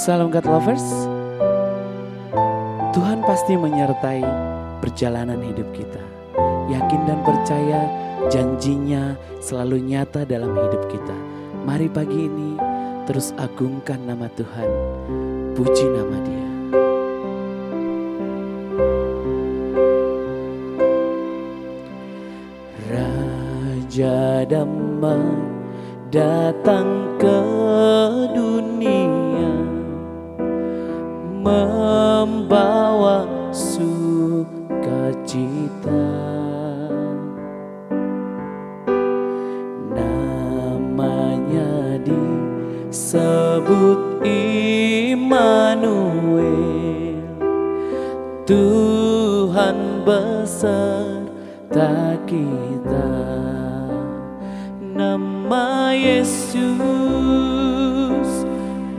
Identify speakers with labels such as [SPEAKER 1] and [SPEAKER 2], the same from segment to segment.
[SPEAKER 1] Salam God Lovers. Tuhan pasti menyertai perjalanan hidup kita. Yakin dan percaya janjinya selalu nyata dalam hidup kita. Mari pagi ini terus agungkan nama Tuhan. Puji nama Dia. Raja damai datang ke dunia, membawa sukacita. Namanya disebut Immanuel, Tuhan beserta kita. Nama Yesus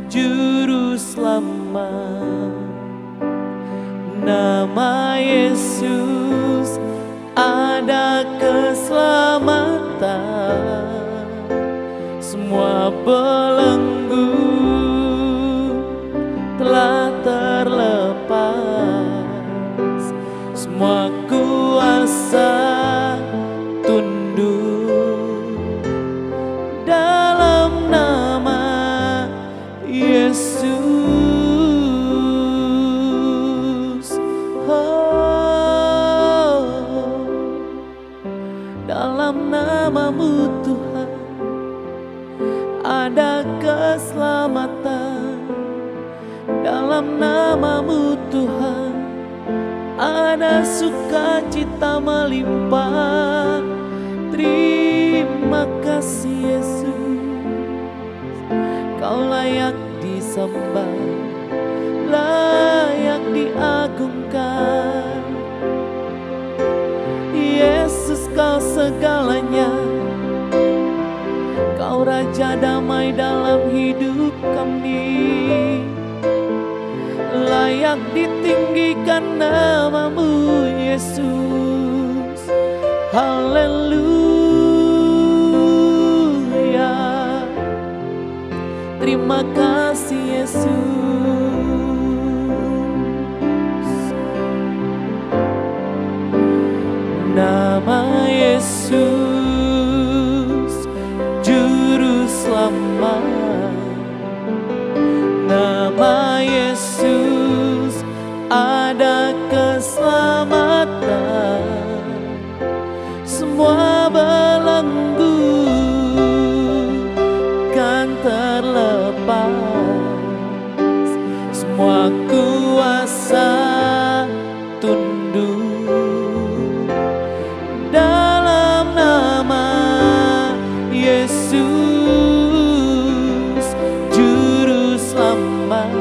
[SPEAKER 1] Juru Selamat, nama Yesus ada keselamatan. Semua belenggu telah terlepas, semua kuasa tunduk dalam nama Yesus. Dalam namamu Tuhan ada keselamatan. Dalam namamu Tuhan ada sukacita melimpah. Terima kasih Yesus, Kau layak disembah, layak diagungkan. Yesus Kau segalanya, Kau Raja damai dalam hidup kami. Layak ditinggikan namamu Yesus. Haleluya. Terima kasih Yesus. Nama Yesus Juru Selamat, nama Yesus ada keselamatan. tunduk dalam nama Yesus, Juru Selamat.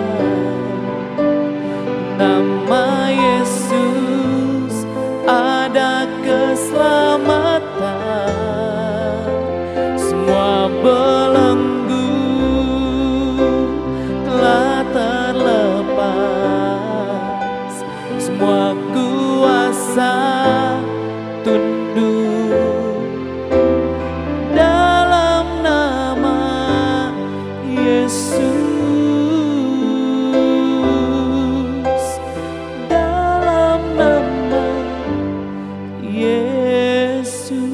[SPEAKER 1] Nama Yesus ada keselamatan, semua belenggu telah terlepas, semua kuasa tunduk dalam nama Yesus, dalam nama Yesus.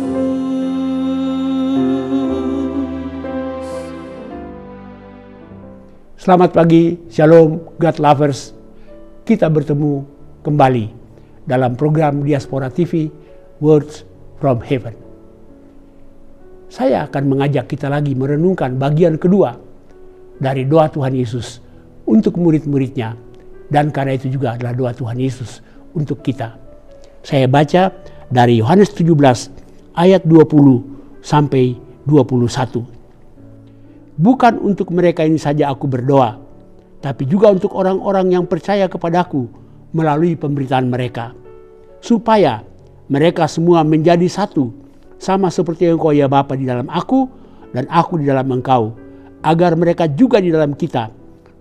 [SPEAKER 2] Selamat pagi, Shalom, God Lovers. Kita bertemu kembali dalam program Diaspora TV, Words from Heaven. Saya akan mengajak kita lagi merenungkan bagian kedua dari doa Tuhan Yesus untuk murid-muridnya. Dan karena itu juga adalah doa Tuhan Yesus untuk kita. Saya baca dari Yohanes 17 ayat 20 sampai 21. Bukan untuk mereka ini saja aku berdoa, tapi juga untuk orang-orang yang percaya kepadaku melalui pemberitaan mereka, supaya mereka semua menjadi satu, sama seperti Engkau ya Bapa di dalam aku dan aku di dalam Engkau, agar mereka juga di dalam kita,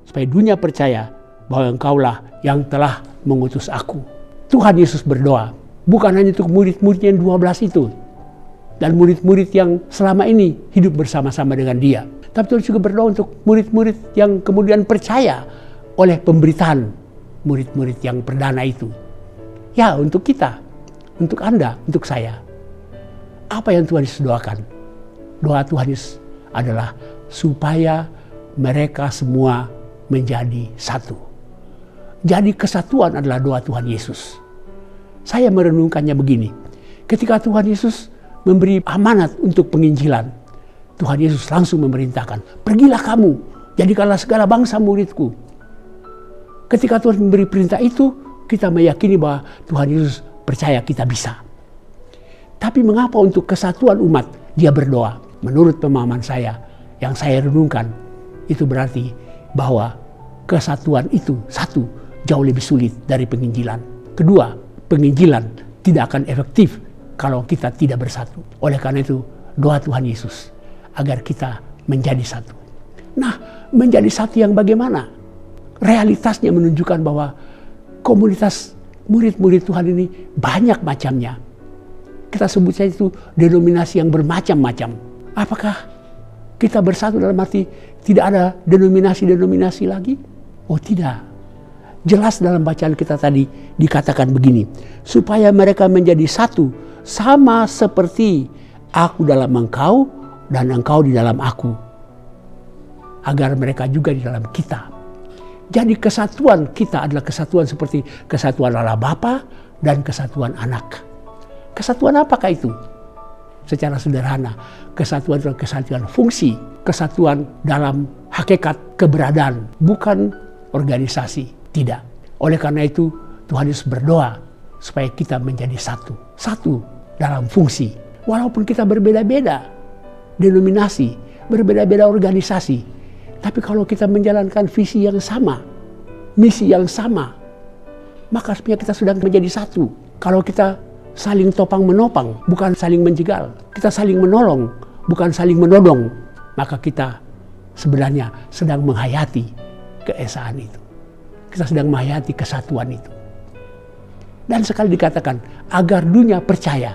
[SPEAKER 2] supaya dunia percaya bahwa Engkaulah yang telah mengutus aku. Tuhan Yesus berdoa bukan hanya untuk murid-muridnya yang 12 itu dan murid-murid yang selama ini hidup bersama-sama dengan Dia, tapi Tuhan juga berdoa untuk murid-murid yang kemudian percaya oleh pemberitaan murid-murid yang perdana itu. Ya, untuk kita, untuk Anda, untuk saya. Apa yang Tuhan Yesus doakan? Doa Tuhan Yesus adalah supaya mereka semua menjadi satu. Jadi kesatuan adalah doa Tuhan Yesus. Saya merenungkannya begini. Ketika Tuhan Yesus memberi amanat untuk penginjilan, Tuhan Yesus langsung memerintahkan, pergilah kamu, jadikanlah segala bangsa muridku. Ketika Tuhan memberi perintah itu, kita meyakini bahwa Tuhan Yesus percaya kita bisa. Tapi mengapa untuk kesatuan umat Dia berdoa? Menurut pemahaman saya, yang saya renungkan, itu berarti bahwa kesatuan itu satu, jauh lebih sulit dari penginjilan. Kedua, penginjilan tidak akan efektif kalau kita tidak bersatu. Oleh karena itu, doa Tuhan Yesus agar kita menjadi satu. Nah, menjadi satu yang bagaimana? Realitasnya menunjukkan bahwa komunitas murid-murid Tuhan ini banyak macamnya. Kita sebut saja itu denominasi yang bermacam-macam. Apakah kita bersatu dalam arti tidak ada denominasi-denominasi lagi? Oh tidak. Jelas dalam bacaan kita tadi dikatakan begini, supaya mereka menjadi satu, sama seperti aku dalam Engkau dan Engkau di dalam aku, agar mereka juga di dalam kita. Jadi kesatuan kita adalah kesatuan seperti kesatuan Allah Bapa dan kesatuan Anak. Kesatuan apakah itu? Secara sederhana, kesatuan adalah kesatuan fungsi, kesatuan dalam hakikat keberadaan, bukan organisasi, tidak. Oleh karena itu, Tuhan Yesus berdoa supaya kita menjadi satu. Satu dalam fungsi. Walaupun kita berbeda-beda denominasi, berbeda-beda organisasi, tapi kalau kita menjalankan visi yang sama, misi yang sama, maka sebenarnya kita sudah menjadi satu. Kalau kita saling topang menopang, bukan saling menjegal, kita saling menolong, bukan saling menodong, maka kita sebenarnya sedang menghayati keesaan itu. Kita sedang menghayati kesatuan itu. Dan sekali dikatakan, agar dunia percaya.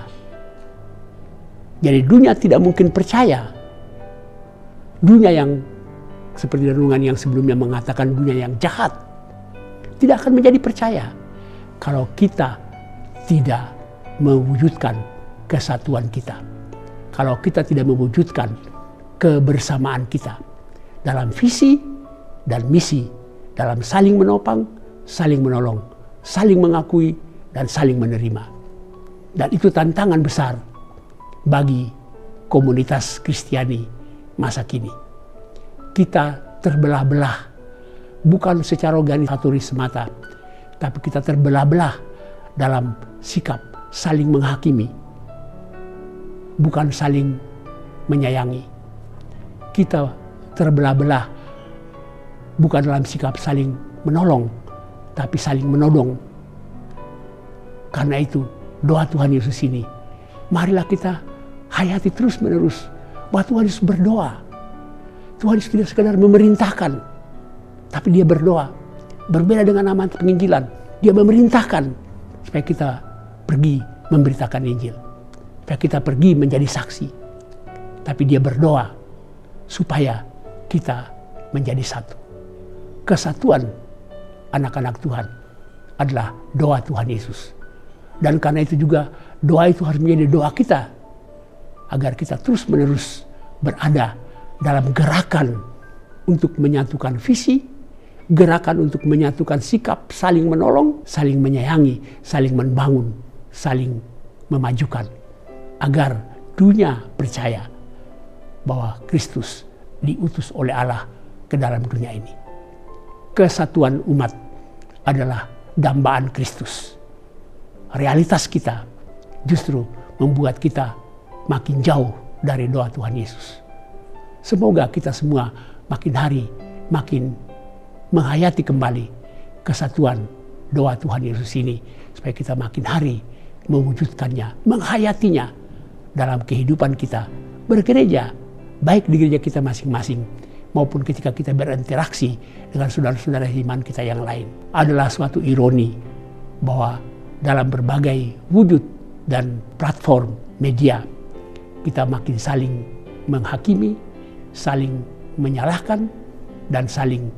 [SPEAKER 2] Jadi dunia tidak mungkin percaya. Dunia yang seperti renungan yang sebelumnya mengatakan dunia yang jahat, tidak akan menjadi percaya kalau kita tidak mewujudkan kesatuan kita. Kalau kita tidak mewujudkan kebersamaan kita dalam visi dan misi, dalam saling menopang, saling menolong, saling mengakui, dan saling menerima. Dan itu tantangan besar bagi komunitas Kristiani masa kini. Kita terbelah-belah, bukan secara organisatoris semata, tapi kita terbelah-belah dalam sikap saling menghakimi, bukan saling menyayangi. Kita terbelah-belah bukan dalam sikap saling menolong, tapi saling menodong. Karena itu doa Tuhan Yesus ini, marilah kita hayati terus menerus bahwa Tuhan Yesus berdoa. Tuhan Yesus tidak sekadar memerintahkan, tapi dia berdoa. Berbeda dengan amanat penginjilan, dia memerintahkan supaya kita pergi memberitakan Injil, supaya kita pergi menjadi saksi. Tapi dia berdoa supaya kita menjadi satu. Kesatuan anak-anak Tuhan adalah doa Tuhan Yesus. Dan karena itu juga doa itu harus menjadi doa kita, agar kita terus-menerus berada dalam gerakan untuk menyatukan visi, gerakan untuk menyatukan sikap, saling menolong, saling menyayangi, saling membangun, saling memajukan, agar dunia percaya bahwa Kristus diutus oleh Allah ke dalam dunia ini. Kesatuan umat adalah dambaan Kristus. Realitas kita justru membuat kita makin jauh dari doa Tuhan Yesus. Semoga kita semua makin hari makin menghayati kembali kesatuan doa Tuhan Yesus ini, supaya kita makin hari mewujudkannya, menghayatinya dalam kehidupan kita bergereja, baik di gereja kita masing-masing maupun ketika kita berinteraksi dengan saudara-saudara iman kita yang lain. Adalah suatu ironi bahwa dalam berbagai wujud dan platform media kita makin saling menghakimi, saling menyalahkan, dan saling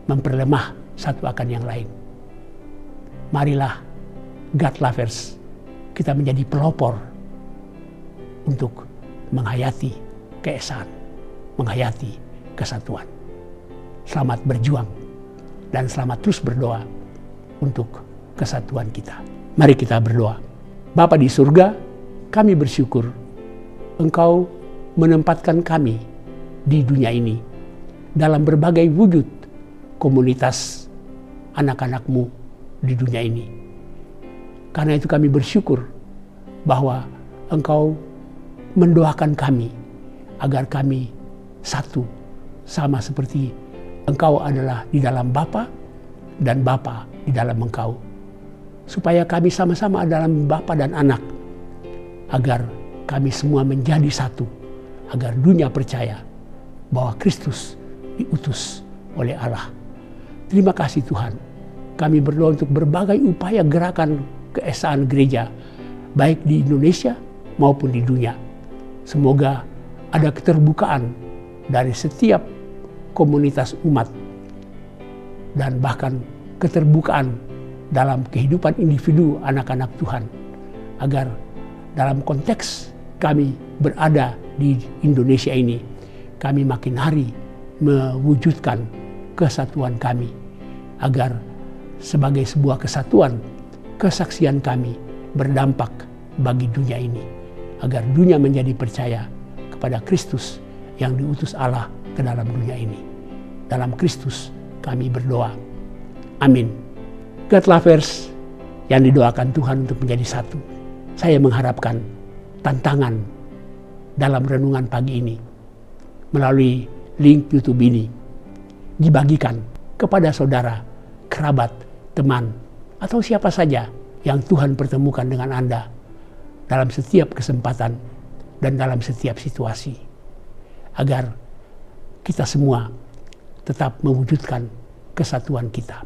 [SPEAKER 2] memperlemah satu akan yang lain. Marilah God lovers, kita menjadi pelopor untuk menghayati keesaan, menghayati kesatuan. Selamat berjuang dan selamat terus berdoa untuk kesatuan kita. Mari kita berdoa. Bapa di surga, kami bersyukur Engkau menempatkan kami di dunia ini dalam berbagai wujud komunitas anak-anak-Mu di dunia ini. Karena itu kami bersyukur bahwa Engkau mendoakan kami agar kami satu, sama seperti Engkau adalah di dalam Bapa dan Bapa di dalam Engkau. Supaya kami sama-sama dalam Bapa dan Anak, agar kami semua menjadi satu, agar dunia percaya bahwa Kristus diutus oleh Allah. Terima kasih Tuhan. Kami berdoa untuk berbagai upaya gerakan keesaan gereja, baik di Indonesia maupun di dunia. Semoga ada keterbukaan dari setiap komunitas umat, dan bahkan keterbukaan dalam kehidupan individu anak-anak Tuhan, agar dalam konteks kami berada di Indonesia ini, kami makin hari mewujudkan kesatuan kami, agar sebagai sebuah kesatuan, kesaksian kami berdampak bagi dunia ini, agar dunia menjadi percaya kepada Kristus yang diutus Allah ke dalam dunia ini. Dalam Kristus kami berdoa. Amin. God lovers yang didoakan Tuhan untuk menjadi satu, saya mengharapkan tantangan dalam renungan pagi ini melalui link YouTube ini dibagikan kepada saudara, kerabat, teman, atau siapa saja yang Tuhan pertemukan dengan Anda dalam setiap kesempatan dan dalam setiap situasi, agar kita semua tetap mewujudkan kesatuan kita.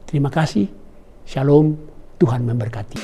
[SPEAKER 2] Terima kasih. Shalom. Tuhan memberkati.